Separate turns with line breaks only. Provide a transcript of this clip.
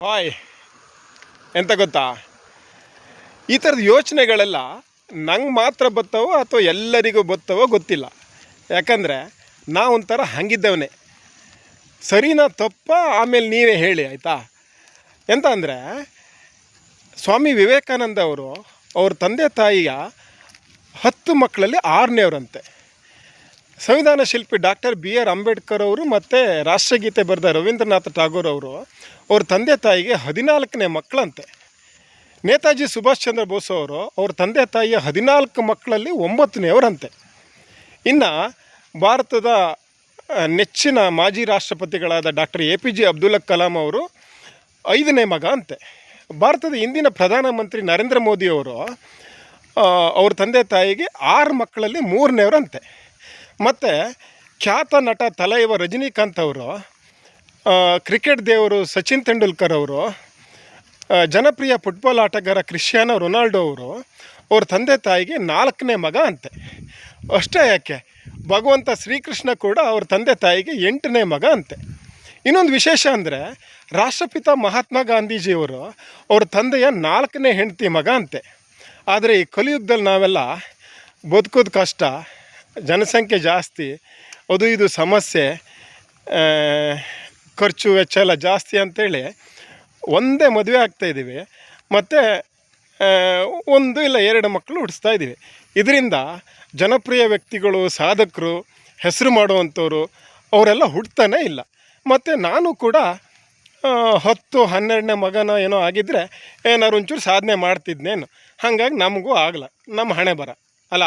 Hi, ಎಂತ ಗೊತ್ತಾ, ಈ ಥರದ ಯೋಚನೆಗಳೆಲ್ಲ ನಂಗೆ ಮಾತ್ರ ಬರ್ತವೋ ಅಥವಾ ಎಲ್ಲರಿಗೂ ಬರ್ತವೋ ಗೊತ್ತಿಲ್ಲ. ಯಾಕಂದರೆ ನಾವೊಂಥರ ಹಂಗಿದ್ದವನೇ. ಸರಿನಾ ತಪ್ಪ ಆಮೇಲೆ ನೀವೇ ಹೇಳಿ, ಆಯಿತಾ? ಎಂತ ಅಂದರೆ, ಸ್ವಾಮಿ ವಿವೇಕಾನಂದ ಅವರು ಅವ್ರ ತಂದೆ ತಾಯಿಯ 10 ಮಕ್ಕಳಲ್ಲಿ 6ನೇವರಂತೆ. ಸಂವಿಧಾನ ಶಿಲ್ಪಿ ಡಾಕ್ಟರ್ BR ಅಂಬೇಡ್ಕರ್ ಅವರು ಮತ್ತು ರಾಷ್ಟ್ರಗೀತೆ ಬರೆದ ರವೀಂದ್ರನಾಥ ಠಾಗೋರ್ ಅವರು ಅವ್ರ ತಂದೆ ತಾಯಿಗೆ 14ನೇ ಮಕ್ಕಳಂತೆ. ನೇತಾಜಿ ಸುಭಾಷ್ ಚಂದ್ರ ಬೋಸ್ ಅವರು ಅವ್ರ ತಂದೆ ತಾಯಿಯ 14 ಮಕ್ಕಳಲ್ಲಿ 9ನೇವರಂತೆ. ಇನ್ನು ಭಾರತದ ನೆಚ್ಚಿನ ಮಾಜಿ ರಾಷ್ಟ್ರಪತಿಗಳಾದ ಡಾಕ್ಟರ್ APJ ಅಬ್ದುಲ್ ಕಲಾಂ ಅವರು 5ನೇ ಮಗ ಅಂತೆ. ಭಾರತದ ಇಂದಿನ ಪ್ರಧಾನಮಂತ್ರಿ ನರೇಂದ್ರ ಮೋದಿಯವರು ಅವ್ರ ತಂದೆ ತಾಯಿಗೆ 6 ಮಕ್ಕಳಲ್ಲಿ 3ನೇವರಂತೆ. ಮತ್ತು ಖ್ಯಾತ ನಟ ತಲೈವ ರಜನಿಕಾಂತ್ ಅವರು, ಕ್ರಿಕೆಟ್ ದೇವರು ಸಚಿನ್ ತೆಂಡೂಲ್ಕರ್ ಅವರು, ಜನಪ್ರಿಯ ಫುಟ್ಬಾಲ್ ಆಟಗಾರ ಕ್ರಿಶ್ಚಿಯಾನೋ ರೊನಾಲ್ಡೋ ಅವರು ಅವ್ರ ತಂದೆ ತಾಯಿಗೆ 4ನೇ ಮಗ ಅಂತೆ. ಅಷ್ಟೇ ಯಾಕೆ, ಭಗವಂತ ಶ್ರೀಕೃಷ್ಣ ಕೂಡ ಅವ್ರ ತಂದೆ ತಾಯಿಗೆ 8ನೇ ಮಗ ಅಂತೆ. ಇನ್ನೊಂದು ವಿಶೇಷ ಅಂದರೆ, ರಾಷ್ಟ್ರಪಿತ ಮಹಾತ್ಮ ಗಾಂಧೀಜಿಯವರು ಅವ್ರ ತಂದೆಯ 4ನೇ ಹೆಂಡತಿ ಮಗ ಅಂತೆ. ಆದರೆ ಈ ಕಲಿಯುಗದಲ್ಲಿ ನಾವೆಲ್ಲ ಬದುಕೋದು ಕಷ್ಟ, ಜನಸಂಖ್ಯೆ ಜಾಸ್ತಿ, ಅದು ಇದು ಸಮಸ್ಯೆ, ಖರ್ಚು ವೆಚ್ಚ ಎಲ್ಲ ಜಾಸ್ತಿ ಅಂಥೇಳಿ ಒಂದೇ ಮದುವೆ ಆಗ್ತಾಯಿದ್ದೀವಿ. ಮತ್ತು 1 ಇಲ್ಲ 2 ಮಕ್ಕಳು ಹುಟ್ಟಿಸ್ತಾ ಇದ್ದೀವಿ. ಇದರಿಂದ ಜನಪ್ರಿಯ ವ್ಯಕ್ತಿಗಳು, ಸಾಧಕರು, ಹೆಸರು ಮಾಡುವಂಥವ್ರು ಅವರೆಲ್ಲ ಹುಡ್ತಾನೇ ಇಲ್ಲ. ಮತ್ತು ನಾನು ಕೂಡ 10-12ನೇ ಮಗನ ಏನೋ ಆಗಿದ್ದರೆ ಏನಾದ್ರು ಒಂಚೂರು ಸಾಧನೆ ಮಾಡ್ತಿದ್ನೇನು. ಹಾಗಾಗಿ ನಮಗೂ ಆಗಲ್ಲ, ನಮ್ಮ ಹಣೆ ಬರ ಅಲ್ಲ.